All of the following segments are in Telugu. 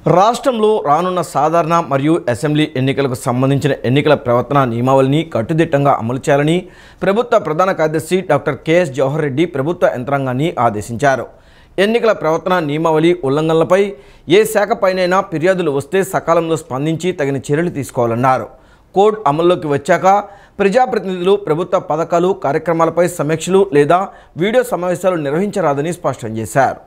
రాష్ట్రంలో రానున్న సాధారణ మరియు అసెంబ్లీ ఎన్నికలకు సంబంధించిన ఎన్నికల ప్రవర్తన నియమావళిని కట్టుదిట్టంగా అమలు చేయాలని ప్రభుత్వ ప్రధాన కార్యదర్శి డాక్టర్ కెఎస్ జవహర్ రెడ్డి ప్రభుత్వ యంత్రాంగాన్ని ఆదేశించారు. ఎన్నికల ప్రవర్తన నియమావళి ఉల్లంఘనలపై ఏ శాఖపైనైనా ఫిర్యాదులు వస్తే సకాలంలో స్పందించి తగిన చర్యలు తీసుకోవాలన్నారు. కోడ్ అమల్లోకి వచ్చాక ప్రజాప్రతినిధులు ప్రభుత్వ పథకాలు, కార్యక్రమాలపై సమీక్షలు లేదా వీడియో సమావేశాలు నిర్వహించరాదని స్పష్టం చేశారు.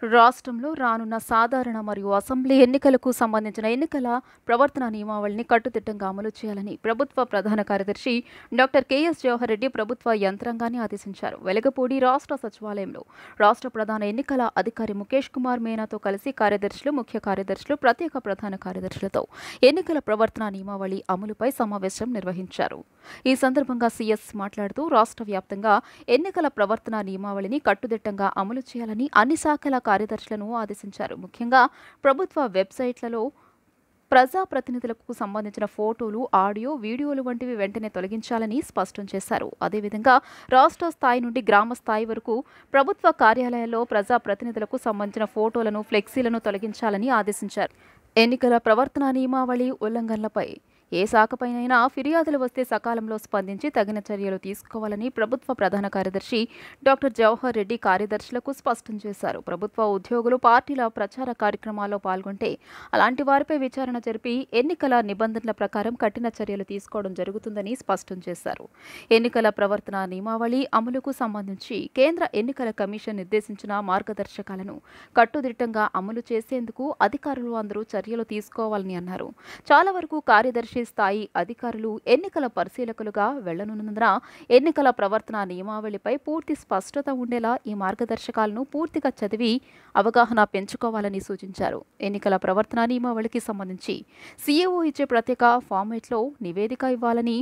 రాష్ట్రంలో రానున్న సాధారణ మరియు అసెంబ్లీ ఎన్నికలకు సంబంధించిన ఎన్నికల ప్రవర్తన నియమావళిని కట్టుదిట్టంగా అమలు చేయాలని ప్రభుత్వ ప్రధాన కార్యదర్శి డాక్టర్ కెఎస్ జవహర్ రెడ్డి ప్రభుత్వ యంత్రాంగాన్ని ఆదేశించారు. వెలగపూడి రాష్ట్ర సచివాలయంలో రాష్ట్ర ప్రధాన ఎన్నికల అధికారి ముఖేష్ కుమార్ మీనాతో కలిసి కార్యదర్శులు, ముఖ్య కార్యదర్శులు, ప్రత్యేక ప్రధాన కార్యదర్శులతో ఎన్నికల ప్రవర్తన నియమావళి అమలుపై సమావేశం నిర్వహించారు. ఈ సందర్భంగా సీఎస్ మాట్లాడుతూ రాష్ట్ర వ్యాప్తంగా ఎన్నికల ప్రవర్తన నియమావళిని కట్టుదిట్టంగా అమలు చేయాలని అన్ని శాఖల కార్యదర్శులను ఆదేశించారు. ముఖ్యంగా ప్రభుత్వ వెబ్సైట్లలో ప్రజాప్రతినిధులకు సంబంధించిన ఫోటోలు, ఆడియో, వీడియోలు వంటివి వెంటనే తొలగించాలని స్పష్టం చేశారు. అదేవిధంగా రాష్ట్ర స్థాయి నుండి గ్రామ స్థాయి వరకు ప్రభుత్వ కార్యాలయాల్లో ప్రజాప్రతినిధులకు సంబంధించిన ఫోటోలను, ఫ్లెక్సీలను తొలగించాలని ఆదేశించారు. ఎన్నికల ప్రవర్తన నియమావళి ఉల్లంఘనలపై ఏ శాఖపైనైనా ఫిర్యాదులు వస్తే సకాలంలో స్పందించి తగిన చర్యలు తీసుకోవాలని ప్రభుత్వ ప్రధాన కార్యదర్శి డాక్టర్ జవహర్ రెడ్డి కార్యదర్శులకు స్పష్టం చేశారు. ప్రభుత్వ ఉద్యోగులు పార్టీల ప్రచార కార్యక్రమాల్లో పాల్గొంటే అలాంటి వారిపై విచారణ జరిపి ఎన్నికల నిబంధనల ప్రకారం కఠిన చర్యలు తీసుకోవడం జరుగుతుందని స్పష్టం చేశారు. ఎన్నికల ప్రవర్తన నియమావళి అమలుకు సంబంధించి కేంద్ర ఎన్నికల కమిషన్ నిర్దేశించిన మార్గదర్శకాలను కట్టుదిట్టంగా అమలు చేసేందుకు అధికారులు అందరూ చర్యలు తీసుకోవాలని అన్నారు. చాలా వరకు కార్యదర్శి స్థాయి అధికారులు ఎన్నికల పరిశీలకులుగా వెళ్లనున్నందున ఎన్నికల ప్రవర్తన నియమావళిపై పూర్తి స్పష్టత ఉండేలా ఈ మార్గదర్శకాలను పూర్తిగా చదివి అవగాహన పెంచుకోవాలని సూచించారు. ఎన్నికల ప్రవర్తన నియమావళికి సంబంధించి సీఏఓ ఇచ్చే ప్రత్యేక ఫార్మాట్లో నివేదిక ఇవ్వాలని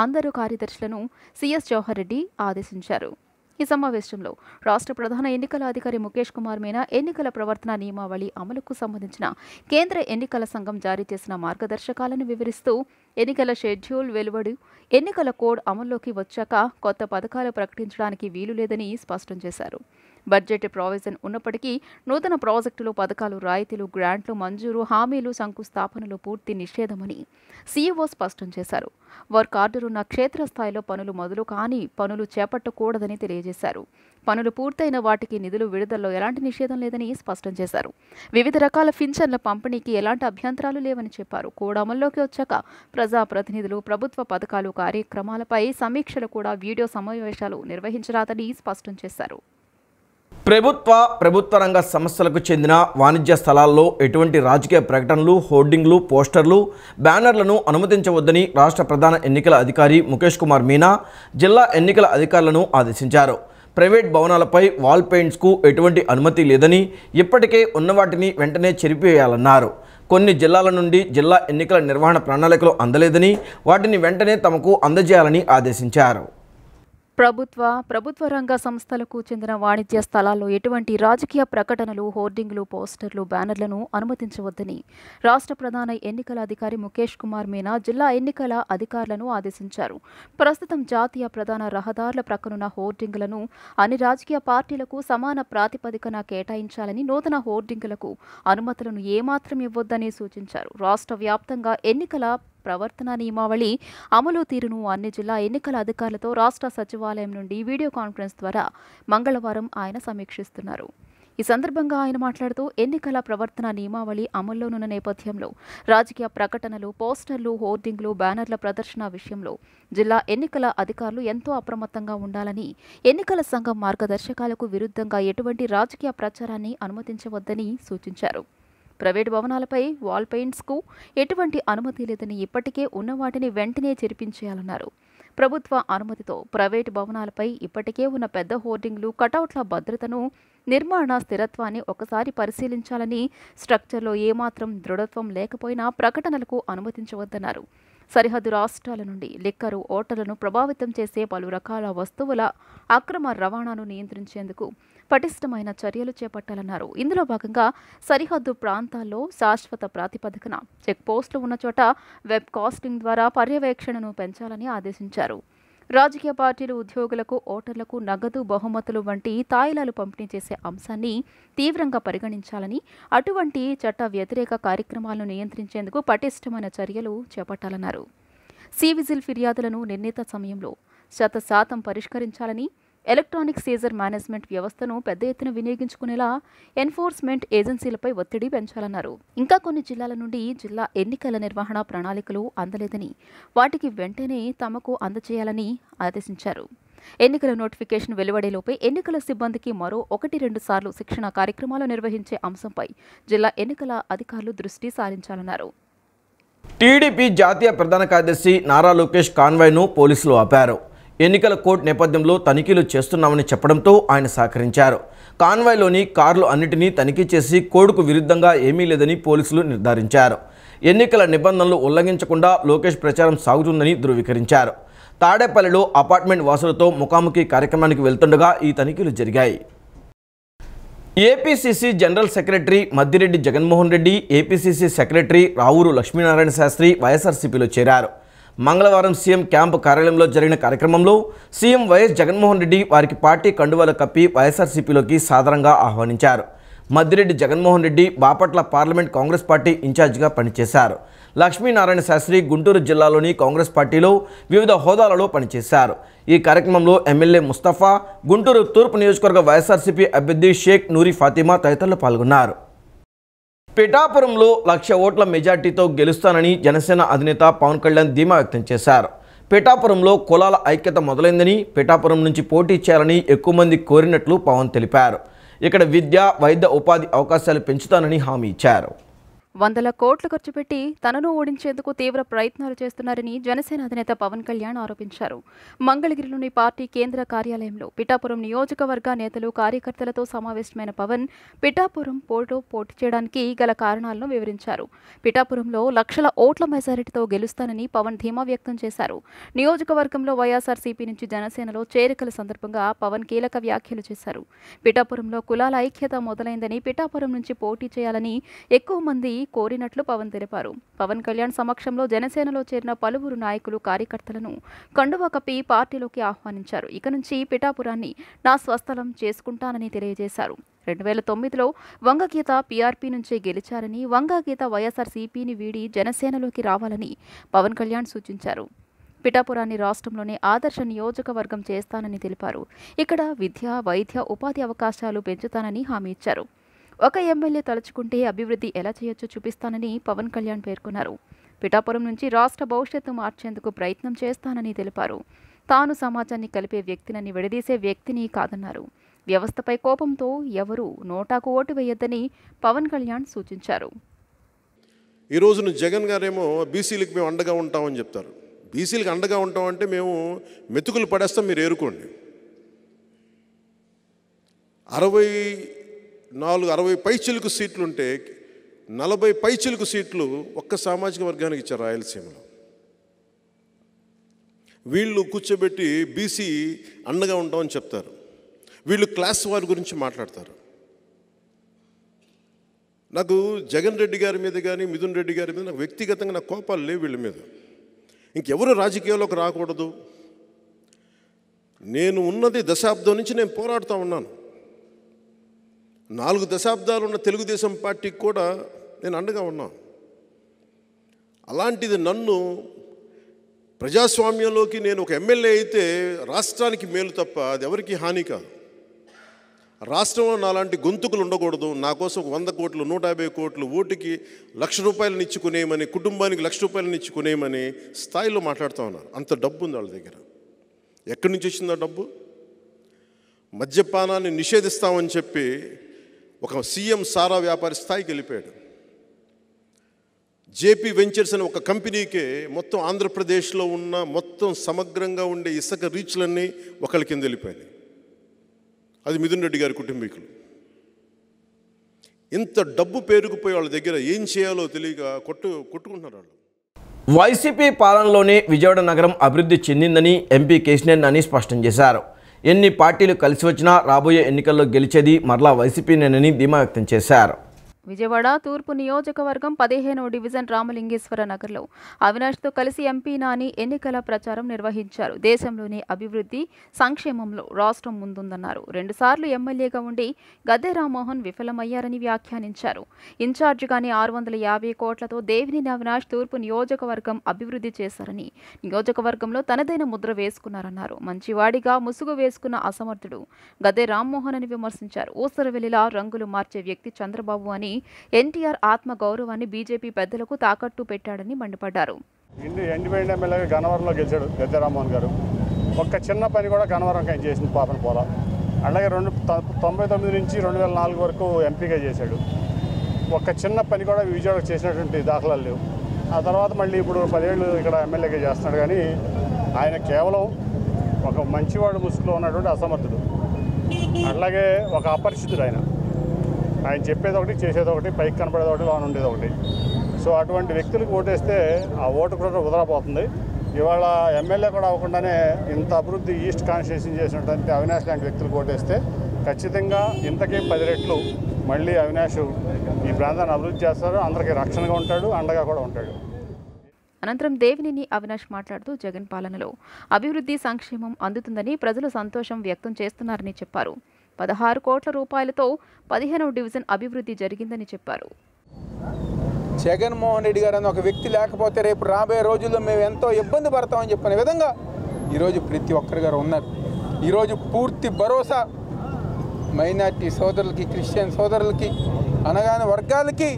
అందరూ కార్యదర్శులను సీఎస్ జవహర్ రెడ్డి ఆదేశించారు. ఈ సమావేశంలో రాష్ట్ర ప్రధాన ఎన్నికల అధికారి ముఖేష్ కుమార్ మీనా ఎన్నికల ప్రవర్తన నియమావళి అమలుకు సంబంధించిన కేంద్ర ఎన్నికల సంఘం జారీ చేసిన మార్గదర్శకాలను వివరిస్తూ ఎన్నికల షెడ్యూల్ వెలువడి ఎన్నికల కోడ్ అమల్లోకి వచ్చాక కొత్త పథకాలు ప్రకటించడానికి వీలు లేదని స్పష్టం చేశారు. బడ్జెట్ ప్రావిజన్ ఉన్నప్పటికీ నూతన ప్రాజెక్టులు, పథకాలు, రాయితీలు, గ్రాంట్లు మంజూరు, హామీలు, శంకుస్థాపనలు పూర్తి నిషేధమని సీఈఓ స్పష్టం చేశారు. వర్క్ ఆర్డర్ ఉన్న క్షేత్రస్థాయిలో పనులు మొదలు కాని పనులు చేపట్టకూడదని తెలియజేశారు. పనులు పూర్తయిన వాటికి నిధులు విడుదలలో ఎలాంటి నిషేధం లేదని స్పష్టం చేశారు. వివిధ రకాల పింఛన్ల పంపిణీకి ఎలాంటి అభ్యంతరాలు లేవని చెప్పారు. కోడ్ అమల్లోకి వచ్చాక ప్రజాప్రతినిధులు ప్రభుత్వ పథకాలు, కార్యక్రమాలపై సమీక్షలు కూడా వీడియో సమావేశాలు నిర్వహించరాదని స్పష్టం చేశారు. ప్రభుత్వ రంగ సంస్థలకు చెందిన వాణిజ్య స్థలాల్లో ఎటువంటి రాజకీయ ప్రకటనలు, హోర్డింగ్లు, పోస్టర్లు, బ్యానర్లను అనుమతించవద్దని రాష్ట్ర ప్రధాన ఎన్నికల అధికారి ముఖేష్ కుమార్ మీనా జిల్లా ఎన్నికల అధికారులను ఆదేశించారు. ప్రైవేట్ భవనాలపై వాల్ పెయింట్స్కు ఎటువంటి అనుమతి లేదని, ఇప్పటికే ఉన్నవాటిని వెంటనే చెరిపివేయాలన్నారు. కొన్ని జిల్లాల నుండి జిల్లా ఎన్నికల నిర్వహణ ప్రణాళికలు అందలేదని, వాటిని వెంటనే తమకు అందజేయాలని ఆదేశించారు. ప్రభుత్వ రంగ సంస్థలకు చెందిన వాణిజ్య స్థలాల్లో ఎటువంటి రాజకీయ ప్రకటనలు, హోర్డింగ్లు, పోస్టర్లు, బ్యానర్లను అనుమతించవద్దని రాష్ట్ర ప్రధాన ఎన్నికల అధికారి ముఖేష్ కుమార్ మీనా జిల్లా ఎన్నికల అధికారులను ఆదేశించారు. ప్రస్తుతం జాతీయ ప్రధాన రహదారుల ప్రక్కనున్న హోర్డింగ్లను అన్ని రాజకీయ పార్టీలకు సమాన ప్రాతిపదికన కేటాయించాలని, నూతన హోర్డింగులకు అనుమతులను ఏమాత్రం ఇవ్వొద్దని సూచించారు. రాష్ట్ర వ్యాప్తంగా ఎన్నికల ప్రవర్తన నియమావళి అమలు తీరును అన్ని జిల్లా ఎన్నికల అధికారులతో రాష్ట్ర సచివాలయం నుండి వీడియో కాన్ఫరెన్స్ ద్వారా మంగళవారం ఆయన సమీక్షిస్తున్నారు. ఈ సందర్భంగా ఆయన మాట్లాడుతూ ఎన్నికల ప్రవర్తన నియమావళి అమల్లోనున్న నేపథ్యంలో రాజకీయ ప్రకటనలు, పోస్టర్లు, హోర్డింగ్లు, బ్యానర్ల ప్రదర్శన విషయంలో జిల్లా ఎన్నికల అధికారులు ఎంతో అప్రమత్తంగా ఉండాలని, ఎన్నికల సంఘం మార్గదర్శకాలకు విరుద్ధంగా ఎటువంటి రాజకీయ ప్రచారాన్ని అనుమతించవద్దని సూచించారు. ప్రైవేటు భవనాలపై వాల్ పెయింట్స్కు ఎటువంటి అనుమతి లేదని, ఇప్పటికే ఉన్న వాటిని వెంటనే చెరిపించేయాలన్నారు. ప్రభుత్వ అనుమతితో ప్రైవేటు భవనాలపై ఇప్పటికే ఉన్న పెద్ద హోర్డింగ్లు, కటౌట్ల భద్రతను, నిర్మాణ స్థిరత్వాన్ని ఒకసారి పరిశీలించాలని, స్ట్రక్చర్లో ఏమాత్రం దృఢత్వం లేకపోయినా ప్రకటనలకు అనుమతించవద్దన్నారు. సరిహద్దు రాష్ట్రాల నుండి లిక్కరు, ఓటర్లను ప్రభావితం చేసే పలు రకాల వస్తువుల అక్రమ రవాణాను నియంత్రించేందుకు పటిష్టమైన చర్యలు చేపట్టాలన్నారు. ఇందులో భాగంగా సరిహద్దు ప్రాంతాల్లో శాశ్వత ప్రాతిపదికన చెక్ పోస్టులు ఉన్న చోట వెబ్ కాస్టింగ్ ద్వారా పర్యవేక్షణను పెంచాలని ఆదేశించారు. రాజకీయ పార్టీలు ఉద్యోగులకు, ఓటర్లకు నగదు, బహుమతులు వంటి తాయిలాలు పంపిణీ చేసే అంశాన్ని తీవ్రంగా పరిగణించాలని, అటువంటి చట్ట వ్యతిరేక కార్యక్రమాలను నియంత్రించేందుకు పటిష్టమైన చర్యలు చేపట్టాలన్నారు. సివిజిల్ ఫిర్యాదులను నిర్ణీత సమయంలో 100% పరిష్కరించాలని, ఎలక్ట్రానిక్ సీజర్ మేనేజ్మెంట్ వ్యవస్థను పెద్ద ఎత్తున వినియోగించుకునేలా ఎన్ఫోర్స్మెంట్ ఏజెన్సీలపై ఒత్తిడి పెంచాలన్నారు. ఇంకా కొన్ని జిల్లాల నుండి జిల్లా ఎన్నికల నిర్వహణ ప్రణాళికలు అందలేదని, వాటికి వెంటనే తమకు అందజేయాలని ఆదేశించారు. ఎన్నికల నోటిఫికేషన్ వెలువడేలోపే ఎన్నికల సిబ్బందికి మరో 1-2 సార్లు శిక్షణ కార్యక్రమాలు నిర్వహించే అంశంపై జిల్లా ఎన్నికల అధికారులు దృష్టి సారించాలన్నారు. టీడీపీ జాతీయ ప్రధాన కార్యదర్శి నారా లోకేష్ కాన్వాయ్ను పోలీసులు ఆపారు. ఎన్నికల కోడ్ నేపథ్యంలో తనిఖీలు చేస్తున్నామని చెప్పడంతో ఆయన సహకరించారు. కాన్వాయ్లోని కార్లు అన్నిటినీ తనిఖీ చేసి కోడ్కు విరుద్ధంగా ఏమీ లేదని పోలీసులు నిర్ధారించారు. ఎన్నికల నిబంధనలు ఉల్లంఘించకుండా లోకేష్ ప్రచారం సాగుతుందని ధృవీకరించారు. తాడేపల్లిలో అపార్ట్మెంట్ వాసులతో ముఖాముఖి కార్యక్రమానికి వెళ్తుండగా ఈ తనిఖీలు జరిగాయి. APCC general secretary Maddireddy Jaganmohan Reddy, APCC secretary Ravuru Lakshminarayana Sastri వైఎస్ఆర్సీపీలో చేరారు. మంగళవారం సీఎం క్యాంపు కార్యాలయంలో జరిగిన కార్యక్రమంలో సీఎం వైఎస్ జగన్మోహన్ రెడ్డి వారికి పార్టీ కండువాలు కప్పి వైఎస్ఆర్సీపీలోకి సాదరంగా ఆహ్వానించారు. మద్దిరెడ్డి జగన్మోహన్ రెడ్డి బాపట్ల పార్లమెంట్ కాంగ్రెస్ పార్టీ ఇన్ఛార్జిగా పనిచేశారు. లక్ష్మీనారాయణ శాస్త్రి గుంటూరు జిల్లాలోని కాంగ్రెస్ పార్టీలో వివిధ హోదాలలో పనిచేశారు. ఈ కార్యక్రమంలో ఎమ్మెల్యే ముస్తఫా, గుంటూరు తూర్పు నియోజకవర్గ వైఎస్ఆర్సీపీ అభ్యర్థి షేక్ నూరి ఫాతిమా తదితరులు పాల్గొన్నారు. పిఠాపురంలో 1,00,000 ఓట్ల మెజార్టీతో గెలుస్తానని జనసేన అధినేత పవన్ కళ్యాణ్ ధీమా వ్యక్తం చేశారు. పిఠాపురంలో కులాల ఐక్యత మొదలైందని, పిఠాపురం నుంచి పోటీ చేయాలని ఎక్కువ మంది కోరినట్లు పవన్ తెలిపారు. ఇక్కడ విద్య, వైద్య, ఉపాధి అవకాశాలు పెంచుతానని హామీ ఇచ్చారు. 100 కోట్లు ఖర్చు పెట్టి తనను ఓడించేందుకు తీవ్ర ప్రయత్నాలు చేస్తున్నారని జనసేన అధినేత పవన్ కళ్యాణ్ ఆరోపించారు. మంగళగిరిలోని పార్టీ కేంద్ర కార్యాలయంలో పిఠాపురం నియోజకవర్గ నేతలు, కార్యకర్తలతో సమావేశమైన పవన్ పిఠాపురం పోటీ చేయడానికి గల కారణాలను వివరించారు. పిఠాపురంలో 1,00,000 ఓట్ల మెజారిటీతో గెలుస్తానని పవన్ ధీమా వ్యక్తం చేశారు. నియోజకవర్గంలో వైఎస్ఆర్సీపీ నుంచి జనసేనలో చేరికల సందర్భంగా పవన్ కీలక వ్యాఖ్యలు చేశారు. పిఠాపురంలో కులాల ఐక్యత మొదలైందని, పిఠాపురం నుంచి పోటీ చేయాలని ఎక్కువ మంది కోరినట్లు పవన్ తెలిపారు. పవన్ కళ్యాణ్ సమక్షంలో జనసేనలో చేరిన పలువురు నాయకులు, కార్యకర్తలను కండువా కప్పి పార్టీలోకి ఆహ్వానించారు. ఇక నుంచి పిఠాపురాన్ని నా స్వస్థలం చేసుకుంటానని తెలియజేశారు. 2009లో వంగగీత పీఆర్పీ నుంచే గెలిచారని, వంగగీత వైఎస్ఆర్సీపీని వీడి జనసేనలోకి రావాలని పవన్ కళ్యాణ్ సూచించారు. పిఠాపురాన్ని రాష్ట్రంలోనే ఆదర్శ నియోజకవర్గం చేస్తానని తెలిపారు. ఇక్కడ విద్య, వైద్య, ఉపాధి అవకాశాలు పెంచుతానని హామీ ఇచ్చారు. ఒక ఎమ్మెల్యే తలుచుకుంటే అభివృద్ధి ఎలా చేయొచ్చో చూపిస్తానని పవన్ కళ్యాణ్ పేర్కొన్నారు. పిఠాపురం నుంచి రాష్ట్ర భవిష్యత్తు మార్చేందుకు ప్రయత్నం చేస్తానని తెలిపారు. తాను సమాజాన్ని కలిపే వ్యక్తినని, విడదీసే వ్యక్తిని కాదన్నారు. వ్యవస్థపై కోపంతో ఎవరూ నోటాకు ఓటు వేయొద్దని పవన్ కళ్యాణ్ సూచించారు. ఈ రోజున జగన్ గారేమో బీసీలకు మేము అండగా ఉంటామని చెప్తారు. బీసీలకు అండగా ఉంటామంటే మేము మెతుకులు పడేస్తాం, మీరు ఏరుకోండి. 60 పైచిలుకు సీట్లుంటే 40 పైచిలుకు సీట్లు ఒక్క సామాజిక వర్గానికి ఇచ్చారు రాయలసీమలో. వీళ్ళు కూర్చోబెట్టి బీసీ అండగా ఉంటామని చెప్తారు. వీళ్ళు క్లాస్ వారి గురించి మాట్లాడతారు. నాకు జగన్ రెడ్డి గారి మీద కానీ, మిథున్ రెడ్డి గారి మీద నాకు వ్యక్తిగతంగా నాకు కోపాలు లేవు వీళ్ళ మీద. ఇంకెవరు రాజకీయాల్లోకి రాకూడదు. నేను ఉన్నది దశాబ్దం నుంచి నేను పోరాడుతూ ఉన్నాను. 4 దశాబ్దాలు ఉన్న తెలుగుదేశం పార్టీకి కూడా నేను అండగా ఉన్నాను. అలాంటిది నన్ను ప్రజాస్వామ్యంలోకి నేను ఒక ఎమ్మెల్యే అయితే రాష్ట్రానికి మేలు తప్ప అది ఎవరికి హాని కాదు. రాష్ట్రంలో నాలాంటి గొంతుకులు ఉండకూడదు. నా కోసం 100 కోట్లు, 150 కోట్లు, ఓటుకి 1,00,000 రూపాయలను ఇచ్చుకునేయమని, కుటుంబానికి 1,00,000 రూపాయలను ఇచ్చుకునేయమని స్థాయిలో మాట్లాడుతూ ఉన్నారు. అంత డబ్బు ఉంది వాళ్ళ దగ్గర. ఎక్కడి నుంచి వచ్చింది ఆ డబ్బు? మద్యపానాన్ని నిషేధిస్తామని చెప్పి ఒక సీఎం సారా వ్యాపారి స్థాయికి వెళ్ళిపోయాడు. జేపీ వెంచర్స్ అనే ఒక కంపెనీకే మొత్తం ఆంధ్రప్రదేశ్లో ఉన్న మొత్తం సమగ్రంగా ఉండే ఇసుక రీచ్లన్నీ ఒకళ్ళ కింద వెళ్ళిపోయాయి. అది మిథున్ రెడ్డి గారి కుటుంబీకులు. ఇంత డబ్బు పేరుకుపోయి వాళ్ళ దగ్గర ఏం చేయాలో తెలియక కొట్టుకుంటున్నారు వాళ్ళు. వైసీపీ పాలనలోనే విజయవాడ నగరం అభివృద్ధి చెందిందని ఎంపీ కేశినేని నాని స్పష్టం చేశారు. ఎన్ని పార్టీలు కలిసి వచ్చినా రాబోయే ఎన్నికల్లో గెలిచేది మరలా వైసీపీనేనని ధీమా వ్యక్తం చేశారు. విజయవాడ తూర్పు నియోజకవర్గం 15వ డివిజన్ రామలింగేశ్వర నగర్లో అవినాష్తో కలిసి ఎంపీ నాని ఎన్నికల ప్రచారం నిర్వహించారు. దేశంలోని అభివృద్ధి సంక్షేమంలో రాష్ట్రం ముందుందన్నారు. 2 సార్లు ఎమ్మెల్యేగా ఉండి గద్దె రామ్మోహన్ విఫలమయ్యారని వ్యాఖ్యానించారు. ఇన్ఛార్జిగానే 650 కోట్లతో దేవినేని అవినాష్ తూర్పు నియోజకవర్గం అభివృద్ధి చేశారని, నియోజకవర్గంలో తనదైన ముద్ర వేసుకున్నారన్నారు. మంచివాడిగా ముసుగు వేసుకున్న అసమర్థుడు గద్దె రామ్మోహన్ అని విమర్శించారు. ఊసరవెల్లిలా రంగులు మార్చే వ్యక్తి చంద్రబాబు అని, ఎన్టీఆర్ ఆత్మ గౌరవాన్ని బీజేపీ పెద్దలకు తాకట్టు పెట్టాడని మండిపడ్డారు. ఇండిపెండెంట్ ఎమ్మెల్యేగా గన్నవరంలో గెలిచాడు గద్దె రామ్మోహన్ గారు. ఒక్క చిన్న పని కూడా గన్నవరంకి ఆయన చేసిన పాపన పోలా. అలాగే 99 నుంచి 2004 వరకు ఎంపీగా చేశాడు. ఒక్క చిన్న పని కూడా విజయవాడ చేసినటువంటి దాఖలాలు లేవు. ఆ తర్వాత మళ్ళీ ఇప్పుడు 10 ఏళ్ళు ఇక్కడ ఎమ్మెల్యేగా చేస్తున్నాడు. కానీ ఆయన కేవలం ఒక మంచివాడు ముసుగులో ఉన్నటువంటి అసమర్థుడు, అలాగే ఒక అపరిచితుడు. ఆయన చెప్పేది ఒకటి, చేసేది ఒకటి, పైకి కనపడేది ఒకటి, లోన ఉండేది ఒకటి. సో అటువంటి వ్యక్తులకు ఓటేస్తే ఆ ఓటు కూడా వదలపోతుంది. ఇవాళ ఎమ్మెల్యే కూడా అవ్వకుండానే ఇంత అభివృద్ధి ఈస్ట్ కాన్స్టిట్యూన్సీ చేసినటువంటి అవినాష్ లాంటి వ్యక్తులకు ఓటేస్తే ఖచ్చితంగా ఇంతకీ 10 రెట్లు మళ్ళీ అవినాష్ ఈ ప్రాంతాన్ని అభివృద్ధి చేస్తారు. అందరికీ రక్షణగా ఉంటాడు, అండగా కూడా ఉంటాడు. అనంతరం దేవినేని అవినాష్ మాట్లాడుతూ జగన్ పాలనలో అభివృద్ధి సంక్షేమం అందుతుందని ప్రజలు సంతోషం వ్యక్తం చేస్తున్నారని చెప్పారు. 16 కోట్ల రూపాయలతో 15వ డివిజన్ అభివృద్ధి జరిగిందని చెప్పారు. జగన్మోహన్ రెడ్డి గారు అన్న ఒక వ్యక్తి లేకపోతే రేపు రాబోయే రోజుల్లో మేము ఎంతో ఇబ్బంది పడతామని చెప్పిన విధంగా ఈరోజు ప్రతి ఒక్కరి గారు ఉన్నారు. ఈరోజు పూర్తి భరోసా మైనార్టీ సోదరులకి, క్రిస్టియన్ సోదరులకి, అనగాని వర్గాలకి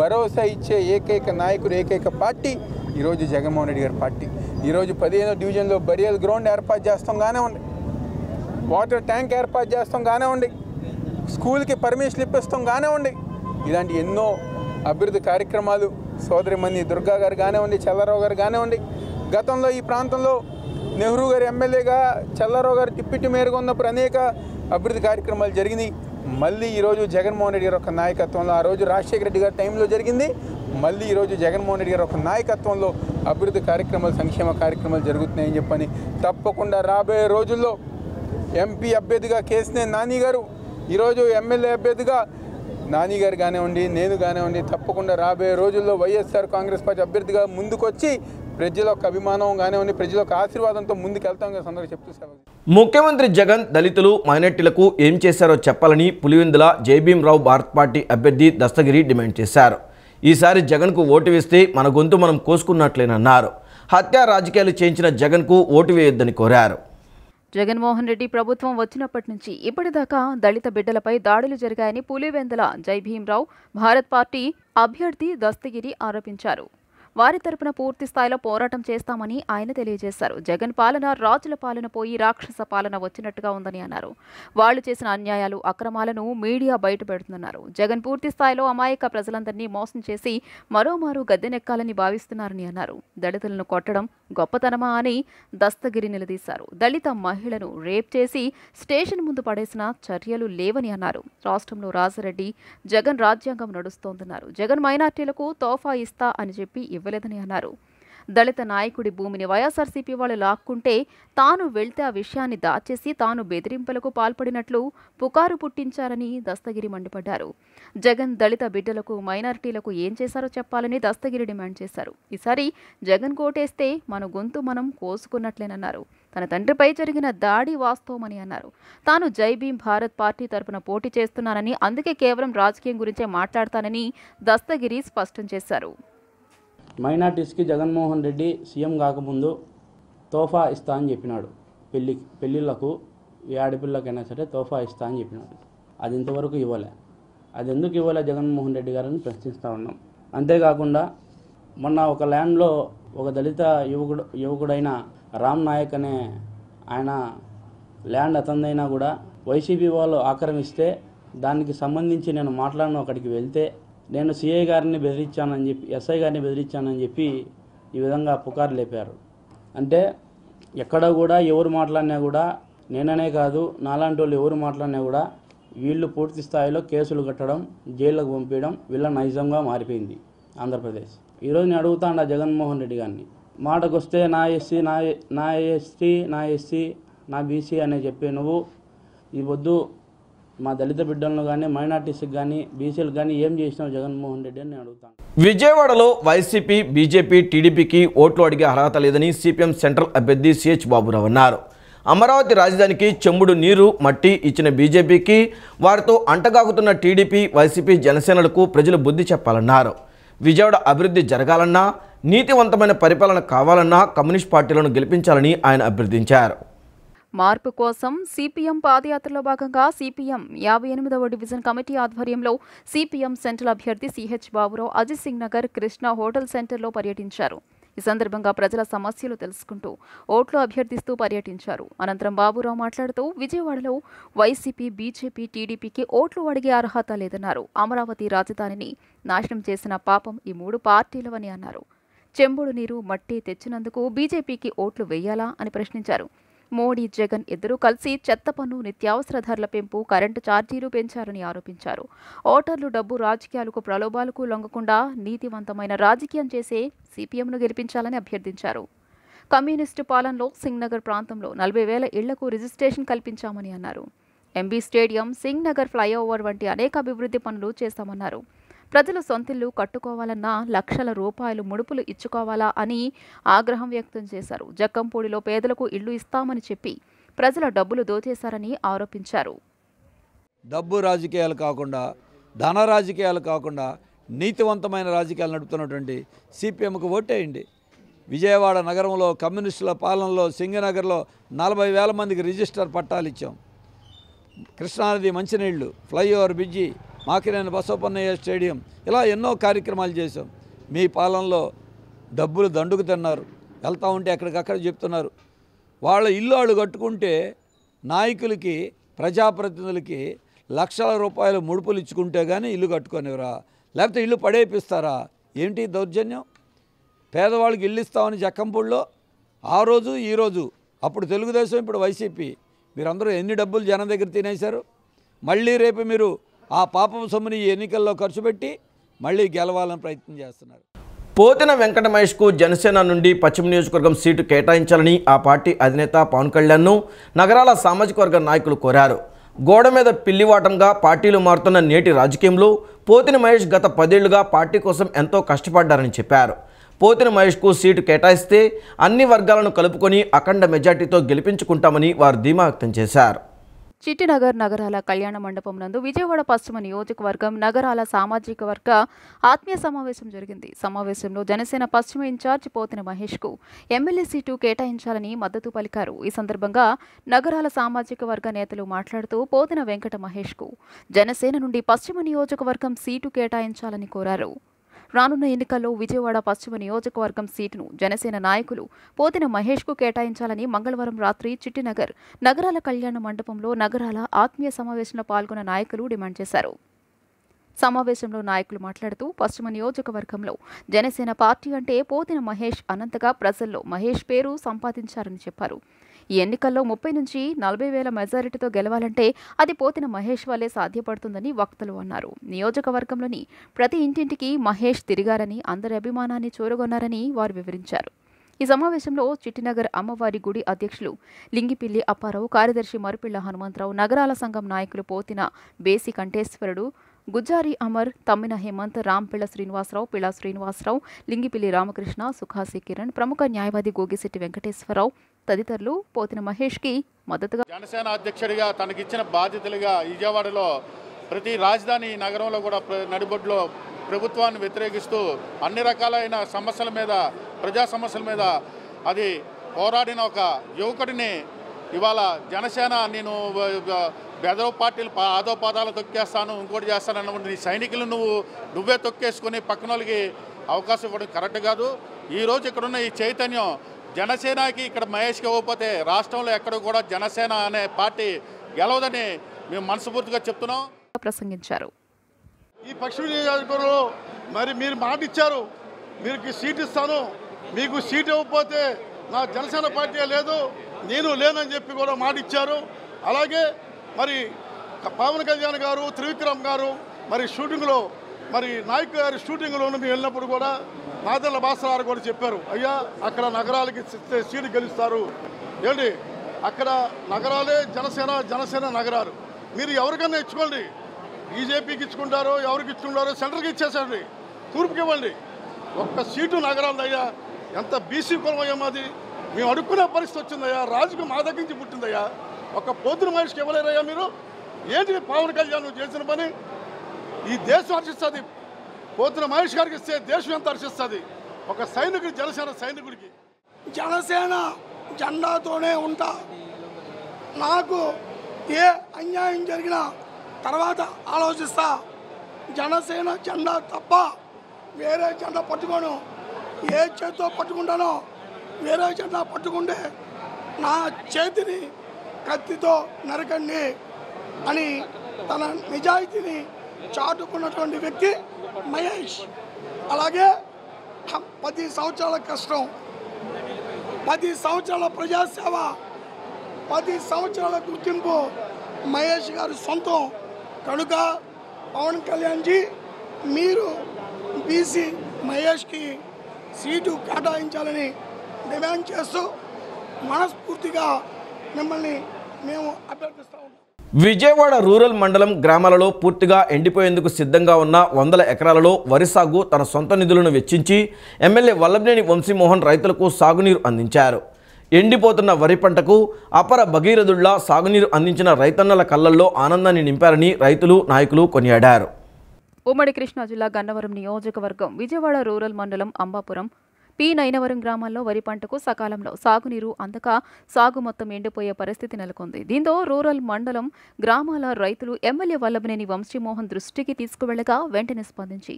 భరోసా ఇచ్చే ఏకైక నాయకుడు, ఏకైక పార్టీ ఈరోజు జగన్మోహన్ రెడ్డి గారి పార్టీ. ఈరోజు 15వ డివిజన్లో బరియల్ గ్రౌండ్ ఏర్పాటు చేస్తాం కానివ్వండి, వాటర్ ట్యాంక్ ఏర్పాటు చేస్తాం కానివ్వండి, స్కూల్కి పర్మిషన్ ఇప్పిస్తాం కానివ్వండి, ఇలాంటి ఎన్నో అభివృద్ధి కార్యక్రమాలు సోదరిమణి దుర్గా గారు కానివ్వండి, చల్లారావు గారు కానివ్వండి. గతంలో ఈ ప్రాంతంలో నెహ్రూ గారి ఎమ్మెల్యేగా చల్లారావు గారు డిప్యూటీ మేయర్గా ఉన్నప్పుడు అనేక అభివృద్ధి కార్యక్రమాలు జరిగినాయి. మళ్ళీ ఈరోజు జగన్మోహన్ రెడ్డి గారి ఒక నాయకత్వంలో, ఆ రోజు రాజశేఖర రెడ్డి గారి టైంలో జరిగింది, మళ్ళీ ఈరోజు జగన్మోహన్ రెడ్డి గారి ఒక నాయకత్వంలో అభివృద్ధి కార్యక్రమాలు, సంక్షేమ కార్యక్రమాలు జరుగుతున్నాయని చెప్పని తప్పకుండా రాబోయే రోజుల్లో ఎంపీ అభ్యర్థిగా కేసినేని నాని గారు, ఈరోజు ఎమ్మెల్యే అభ్యర్థిగా నాని గారు కానివ్వండి, నేను కానివ్వండి, తప్పకుండా రాబోయే రోజుల్లో వైఎస్ఆర్ కాంగ్రెస్ పార్టీ అభ్యర్థిగా ముందుకొచ్చి ప్రజల యొక్క అభిమానం కానివ్వండి, ప్రజల యొక్క ఆశీర్వాదంతో ముందుకెళ్తాం సందర్భంగా చెప్తూ ముఖ్యమంత్రి జగన్ దళితులు, మైనార్టీలకు ఏం చేశారో చెప్పాలని పులివెందుల జైభీంరావు భారత్ పార్టీ అభ్యర్థి దస్తగిరి డిమాండ్ చేశారు. ఈసారి జగన్కు ఓటు వేస్తే మన గొంతు మనం కోసుకున్నట్లేనన్నారు. హత్యా రాజకీయాలు చేయించిన జగన్కు ఓటు వేయొద్దని కోరారు. జగన్మోహన్ రెడ్డి ప్రభుత్వం వచ్చినప్పటి నుంచి ఇప్పటిదాకా దళిత బిడ్డలపై దాడులు జరిగాయని పులివెందుల జైభీంరావు భారత్ పార్టీ అభ్యర్థి దస్తగిరి ఆరోపించారు. వారి తరపున పూర్తి స్థాయిలో పోరాటం చేస్తామని ఆయన తెలియజేశారు. జగన్ పాలన రాజుల పాలన పోయి రాక్షస పాలన వచ్చినట్టుగా ఉందని అన్నారు. వాళ్లు చేసిన అన్యాయాలు, అక్రమాలను మీడియా బయటపెడుతుందన్నారు. జగన్ పూర్తి స్థాయిలో అమాయక ప్రజలందరినీ మోసం చేసి మరోమారు గద్దెనెక్కాలని భావిస్తున్నారని అన్నారు. దళితులను కొట్టడం గొప్పతనమా అని దస్తగిరి నిలదీశారు. దళిత మహిళను రేప్ చేసి స్టేషన్ ముందు పడేసిన చర్యలు లేవని అన్నారు. రాష్ట్రంలో రాజారెడ్డి జగన్ రాజ్యాంగం నడుస్తోందన్నారు. జగన్ మైనార్టీలకు తోఫా ఇస్తా అని చెప్పి ఇవ్వలేదని అన్నారు. దళిత నాయకుడి భూమిని వైఎస్ఆర్సీపీ వాళ్ళు లాక్కుంటే తాను వెళ్తే ఆ విషయాన్ని దాచేసి తాను బెదిరింపులకు పాల్పడినట్లు పుకారు పుట్టించారని దస్తగిరి మండిపడ్డారు. జగన్ దళిత బిడ్డలకు, మైనారిటీలకు ఏం చేశారో చెప్పాలని దస్తగిరి డిమాండ్ చేశారు. ఈసారి జగన్ కోటేస్తే మన గొంతు మనం కోసుకున్నట్లేనన్నారు. తన తండ్రిపై జరిగిన దాడి వాస్తవమని అన్నారు. తాను జైభీం భారత్ పార్టీ తరపున పోటీ చేస్తున్నానని, అందుకే కేవలం రాజకీయం గురించే మాట్లాడతానని దస్తగిరి స్పష్టం చేశారు. మైనార్టీస్కి జగన్మోహన్ రెడ్డి సీఎం కాకముందు తోఫా ఇస్తా అని చెప్పినాడు. పెళ్ళిళ్ళకు ఏ ఆడపిల్లకైనా సరే తోఫా ఇస్తా అని చెప్పినాడు. అది ఇంతవరకు ఇవ్వలే. అది ఎందుకు ఇవ్వలే జగన్మోహన్ రెడ్డి గారిని ప్రశ్నిస్తూ ఉన్నాం. అంతేకాకుండా మొన్న ఒక ల్యాండ్లో ఒక దళిత యువకుడైన రామ్ నాయక్ అనే ఆయన ల్యాండ్ అతందైనా కూడా వైసీపీ వాళ్ళు ఆక్రమిస్తే దానికి సంబంధించి నేను మాట్లాడిన అక్కడికి వెళ్తే నేను సిఐ గారిని బెదిరించానని చెప్పి, ఎస్ఐ గారిని బెదిరించానని చెప్పి ఈ విధంగా పుకారు లేపారు. అంటే ఎక్కడ కూడా ఎవరు మాట్లాడినా కూడా, నేననే కాదు నాలాంటి వాళ్ళు ఎవరు మాట్లాడినా కూడా వీళ్ళు పూర్తి స్థాయిలో కేసులు కట్టడం, జైళ్ళకు పంపించడం వీళ్ళ నైజంగా మారిపోయింది ఆంధ్రప్రదేశ్. ఈరోజు నేను అడుగుతాను జగన్మోహన్ రెడ్డి గారిని, మాటకు వస్తే నా ఎస్సీ, నా ఎస్టీ, నా బీసీ అనే చెప్పి నువ్వు ఈ వద్దు, మా దళిత బిడ్డలను కానీ మైనార్టీస్కి కానీ బీసీలకు కానీ ఏం చేసినావు జగన్మోహన్ రెడ్డి అని నేను అడుగుతాను. విజయవాడలో వైసీపీ, బీజేపీ, టీడీపీకి ఓట్లు అడిగే అర్హత లేదని సిపిఎం సెంట్రల్ అభ్యర్థి సిహెచ్ బాబురావు అన్నారు. అమరావతి రాజధానికి చెంబుడు నీరు, మట్టి ఇచ్చిన బీజేపీకి వారితో అంటగాగుతున్న టీడీపీ, వైసీపీ, జనసేనలకు ప్రజలు బుద్ధి చెప్పాలన్నారు. విజయవాడ అభివృద్ధి జరగాలన్నా, నీతివంతమైన పరిపాలన కావాలన్నా కమ్యూనిస్ట్ పార్టీలను గెలిపించాలని ఆయన అభ్యర్థించారు. మార్పు కోసం సిపిఎం పాదయాత్రలో భాగంగా సిపిఎం 58వ డివిజన్ కమిటీ ఆధ్వర్యంలో సిపిఎం సెంట్రల్ అభ్యర్థి సిహెచ్ బాబురావు అజిత్ సింగ్ నగర్ కృష్ణ హోటల్ సెంటర్లో పర్యటించారు. ఈ సందర్భంగా ప్రజల సమస్యలు తెలుసుకుంటూ ఓట్లు అభ్యర్థిస్తూ పర్యటించారు. అనంతరం బాబురావు మాట్లాడుతూ విజయవాడలో వైసీపీ, బీజేపీ, టీడీపీకి ఓట్లు అడిగే అర్హత లేదన్నారు. అమరావతి రాజధానిని నాశనం చేసిన పాపం ఈ 3 పార్టీలవని అన్నారు. చెంబుడు నీరు, మట్టి తెచ్చినందుకు బీజేపీకి ఓట్లు వేయాలా అని ప్రశ్నించారు. మోడీ, జగన్ ఇద్దరూ కలిసి చెత్త పన్ను, నిత్యావసర ధరల పెంపు, కరెంటు ఛార్జీలు పెంచారని ఆరోపించారు. ఓటర్లు డబ్బు రాజకీయాలకు, ప్రలోభాలకు లొంగకుండా నీతివంతమైన రాజకీయం చేసే సిపిఎంను గెలిపించాలని అభ్యర్థించారు. కమ్యూనిస్టు పాలనలో సింగ్ నగర్ ప్రాంతంలో 40,000 ఇళ్లకు రిజిస్ట్రేషన్ కల్పించామని అన్నారు. MB stadium, Singh Nagar flyover వంటి అనేక అభివృద్ధి పనులు చేస్తామన్నారు. ప్రజలు సొంతిల్లు కట్టుకోవాలన్నా లక్షల రూపాయలు ముడుపులు ఇచ్చుకోవాలా అని ఆగ్రహం వ్యక్తం చేశారు. జక్కంపూడిలో పేదలకు ఇళ్లు ఇస్తామని చెప్పి ప్రజల డబ్బులు దోచేశారని ఆరోపించారు. డబ్బు రాజకీయాలు కాకుండా, ధన రాజకీయాలు కాకుండా నీతివంతమైన రాజకీయాలు నడుపుతున్నటువంటి సిపిఎంకు ఓటేయండి. విజయవాడ నగరంలో కమ్యూనిస్టుల పాలనలో సింగనగర్లో 40,000 మందికి రిజిస్టర్ పట్టాలు ఇచ్చాం. కృష్ణానది మంచినీళ్లు, flyover bridge, Makineni Basavapunnaiah stadium, ఇలా ఎన్నో కార్యక్రమాలు చేశాం. మీ పాలనలో డబ్బులు దండుకు తిన్నారు. వెళ్తూ ఉంటే ఎక్కడికక్కడ చెప్తున్నారు. వాళ్ళ ఇల్లు వాళ్ళు కట్టుకుంటే నాయకులకి, ప్రజాప్రతినిధులకి లక్షల రూపాయలు ముడుపులు ఇచ్చుకుంటే కానీ ఇల్లు కట్టుకొనివరా, లేకపోతే ఇల్లు పడేపిస్తారా? ఏంటి దౌర్జన్యం? పేదవాళ్ళకి ఇల్లు ఇస్తామని జక్కంపూడిలో ఆ రోజు, ఈరోజు, అప్పుడు తెలుగుదేశం, ఇప్పుడు వైసీపీ, మీరందరూ ఎన్ని డబ్బులు జనం దగ్గర తినేశారు? మళ్ళీ రేపు మీరు ఆ పాపం సొమ్ముని ఈ ఎన్నికల్లో ఖర్చు పెట్టి మళ్ళీ గెలవాలని ప్రయత్నం చేస్తున్నారు. పోతిన వెంకట మహేష్కు జనసేన నుండి పశ్చిమ నియోజకవర్గం సీటు కేటాయించాలని ఆ పార్టీ అధినేత పవన్ కళ్యాణ్ను నగరాల సామాజిక వర్గ నాయకులు కోరారు. గోడ మీద పిల్లివాటంగా పార్టీలు మారుతున్న నేటి రాజకీయంలో పోతిన మహేష్ గత 10 ఏళ్లుగా పార్టీ కోసం ఎంతో కష్టపడ్డారని చెప్పారు. పోతిన మహేష్కు సీటు కేటాయిస్తే అన్ని వర్గాలను కలుపుకొని అఖండ మెజార్టీతో గెలిపించుకుంటామని వారు ధీమా వ్యక్తం చేశారు. చిట్టినగర్ నగరాల కళ్యాణ మండపం నందు విజయవాడ పశ్చిమ నియోజకవర్గం నగరాల సామాజిక వర్గ ఆత్మీయ సమావేశం జరిగింది. సమావేశంలో జనసేన పశ్చిమ ఇన్ఛార్జ్ పోతిన మహేష్కు ఎమ్మెల్యే సీటు కేటాయించాలని మద్దతు పలికారు. ఈ సందర్భంగా నగరాల సామాజిక వర్గ నేతలు మాట్లాడుతూ పోతిన వెంకట మహేష్కు జనసేన నుండి పశ్చిమ నియోజకవర్గం సీటు కేటాయించాలని కోరారు. రానున్న ఎన్నికల్లో విజయవాడ పశ్చిమ నియోజకవర్గం సీటును జనసేన నాయకులు పోతిన మహేష్కు కేటాయించాలని మంగళవారం రాత్రి చిట్టినగర్ నగరాల కళ్యాణ మండపంలో నగరాల ఆత్మీయ సమావేశంలో పాల్గొన్న నాయకులు డిమాండ్ చేశారు. సమావేశంలో నాయకులు మాట్లాడుతూ పశ్చిమ నియోజకవర్గంలో జనసేన పార్టీ అంటే పోతిన మహేష్ అనంతగా ప్రజల్లో మహేష్ పేరు సంపాదించారని చెప్పారు. ఈ ఎన్నికల్లో 30 నుంచి 40,000 మెజారిటీతో గెలవాలంటే అది పోతిన మహేష్ వల్లే సాధ్యపడుతుందని వక్తలు అన్నారు. నియోజకవర్గంలోని ప్రతి ఇంటింటికి మహేష్ తిరిగారని, అందరి అభిమానాన్ని చూరగొన్నారని వారు వివరించారు. ఈ సమావేశంలో చిట్టినగర్ అమ్మవారి గుడి అధ్యక్షులు లింగిపిల్లి అప్పారావు, కార్యదర్శి మరుపిళ్ల హనుమంతరావు, నగరాల సంఘం నాయకులు పోతిన బేసి కంఠేశ్వరుడు, గుజ్జారి అమర్, తమ్మిన హేమంత్, రాంపిళ్ల శ్రీనివాసరావు, పిళ్ల శ్రీనివాసరావు, లింగిపిల్లి రామకృష్ణ, సుఖాసి కిరణ్, ప్రముఖ న్యాయవాది గోగిశెట్టి వెంకటేశ్వరరావు తదితరులు పోతిన మహేష్కి మద్దతుగా జనసేన అధ్యక్షుడిగా తనకిచ్చిన బాధ్యతలుగా విజయవాడలో ప్రతి రాజధాని నగరంలో కూడా నడిబొడ్లో ప్రభుత్వాన్ని వ్యతిరేకిస్తూ అన్ని రకాలైన సమస్యల మీద, ప్రజా సమస్యల మీద అది పోరాడిన ఒక యువకుడిని ఇవాళ జనసేన నేను బెదరో పార్టీలు ఆదో పాదాలు తొక్కేస్తాను, ఇంకోటి చేస్తానన్న నీ సైనికులు నువ్వే తొక్కేసుకొని పక్కన వాళ్ళకి అవకాశం ఇవ్వడం కరెక్ట్ కాదు. ఈరోజు ఇక్కడున్న ఈ చైతన్యం జనసేనకి ఇక్కడ మహేష్కి ఇవ్వకపోతే రాష్ట్రంలో ఎక్కడ కూడా జనసేన అనే పార్టీ గెలవదని మేము మనస్ఫూర్తిగా చెప్తున్నాం ప్రసంగించారు. ఈ పశ్చిమ నియోజకవర్గంలో మరి మీరు మాట ఇచ్చారు, మీకు సీట్ ఇస్తాను, మీకు సీట్ ఇవ్వకపోతే నా జనసేన పార్టీ లేదు, నేను లేనని చెప్పి కూడా మాట ఇచ్చారు. అలాగే మరి పవన్ కళ్యాణ్ గారు, త్రివిక్రమ్ గారు మరి షూటింగ్లో, మరి నాయక్ గారి షూటింగ్లో మేము వెళ్ళినప్పుడు కూడా నాదెళ్ల భాస్కర్ కూడా చెప్పారు, అయ్యా అక్కడ నగరాలకి సీటు గెలుస్తారు ఏంటి, అక్కడ నగరాలే జనసేన నగరాలు. మీరు ఎవరికైనా ఇచ్చుకోండి, బీజేపీకి ఇచ్చుకుంటారో ఎవరికి ఇచ్చుకుంటారో సెంట్రల్కి ఇచ్చేసండి, తూర్పుకి ఇవ్వండి. ఒక్క సీటు నగరాలయ్యా. ఎంత బీసీ కులమయ్యా మాది. మేము అడుక్కునే పరిస్థితి వచ్చిందయ్యా. రాజుకు మా దగ్గర నుంచి పుట్టిందయ్యా. ఒక పోతుల మనిషికి ఇవ్వలేరయ్యా మీరు. ఏంటి పవన్ కళ్యాణ్ చేసిన పని? ఈ దేశం హర్షిస్తుంది. పోతుల మహేష్ గారికి ఇస్తే దేశం ఎంత హర్షిస్తుంది. ఒక సైనికుడి, జనసేన సైనికుడికి. జనసేన జెండాతోనే ఉంటా. నాకు ఏ అన్యాయం జరిగినా తర్వాత ఆలోచిస్తా. జనసేన జెండా తప్ప వేరే జెండా పట్టుకోను. ఏ చేతితో పట్టుకుంటానో వేరే జెండా పట్టుకుంటే నా చేతిని కత్తితో నరకండి అని తన నిజాయితీని చాటుకున్నటువంటి వ్యక్తి మహేష్. అలాగే 10 సంవత్సరాల కష్టం, 10 సంవత్సరాల ప్రజాసేవ, 10 సంవత్సరాల గుర్తింపు మహేష్ గారి సొంతం. కనుక పవన్ కళ్యాణ్జీ మీరు బీసీ మహేష్కి సీటు కేటాయించాలని డిమాండ్ చేస్తూ మనస్ఫూర్తిగా మిమ్మల్ని మేము అభ్యర్థిస్తూ ఉన్నాం. విజయవాడ రూరల్ మండలం గ్రామాలలో పూర్తిగా ఎండిపోయేందుకు సిద్ధంగా ఉన్న 100 ఎకరాలలో వరి సాగు తన సొంత నిధులను వెచ్చించి ఎమ్మెల్యే వల్లభనేని వంశీమోహన్ రైతులకు సాగునీరు అందించారు. ఎండిపోతున్న వరి పంటకు అపర భగీరథుల్లా సాగునీరు అందించిన రైతన్నల కళ్ళల్లో ఆనందాన్ని నింపారని రైతులు, నాయకులు కొనియాడారు. ఉమ్మడి కృష్ణా జిల్లా గన్నవరం నియోజకవర్గం విజయవాడ రూరల్ మండలం అంబాపురం పి నైనవరం గ్రామాల్లో వరి పంటకు సకాలంలో సాగునీరు అందక సాగు మొత్తం ఎండిపోయే పరిస్థితి నెలకొంది. దీంతో రూరల్ మండలం గ్రామాల రైతులు ఎమ్మెల్యే వల్లభనేని వంశీమోహన్ దృష్టికి తీసుకువెళ్లగా వెంటనే స్పందించి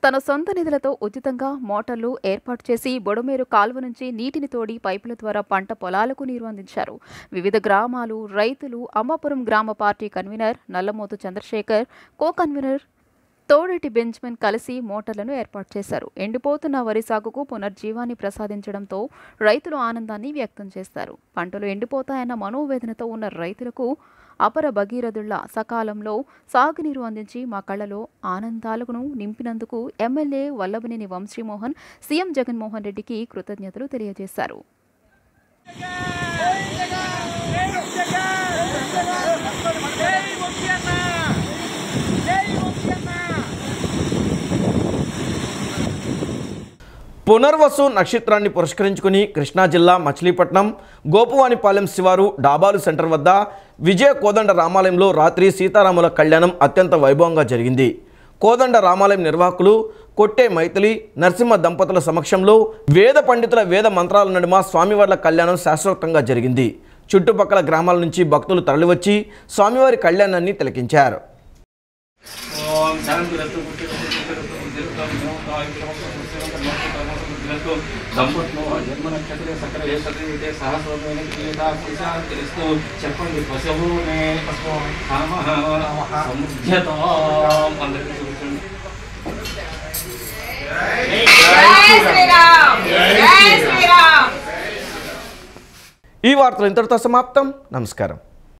తన సొంత నిధులతో ఉచితంగా మోటార్లు ఏర్పాటు చేసి బొడమేరు కాల్వ నుంచి నీటిని తోడి పైపుల ద్వారా పంట పొలాలకు నీరు అందించారు. వివిధ గ్రామాలు రైతులు అంబాపురం గ్రామ party convener Nallamothu Chandrasekhar, co convener Todeti Benjamin కలిసి మోటార్లను ఏర్పాటు చేశారు. ఎండిపోతున్న వరి సాగుకు పునర్జీవాన్ని ప్రసాదించడంతో రైతులు ఆనందాన్ని వ్యక్తం చేశారు. పంటలు ఎండిపోతాయన్న మనోవేదనతో ఉన్న రైతులకు అపర భగీరథుల్లా సకాలంలో సాగునీరు అందించి మా కళ్ళలో ఆనందాలను నింపినందుకు ఎమ్మెల్యే వల్లభనేని వంశీమోహన్ సీఎం జగన్మోహన్ రెడ్డికి కృతజ్ఞతలు తెలియజేశారు. పునర్వసు నక్షత్రాన్ని పురస్కరించుకుని కృష్ణా జిల్లా మచిలీపట్నం గోపువానిపాలెం శివారు డాబాలు సెంటర్ వద్ద విజయ కోదండ రామాలయంలో రాత్రి సీతారాముల కళ్యాణం అత్యంత వైభవంగా జరిగింది. కోదండ రామాలయం నిర్వాహకులు కొట్టే మైథిలి నరసింహ దంపతుల సమక్షంలో వేద పండితుల వేద మంత్రాల నడుమ స్వామివార్ల కళ్యాణం శాస్త్రోక్తంగా జరిగింది. చుట్టుపక్కల గ్రామాల నుంచి భక్తులు తరలివచ్చి స్వామివారి కళ్యాణాన్ని తిలకించారు. చెప్పండి ఈ వార్తలు ఇంతటితో సమాప్తం. నమస్కారం.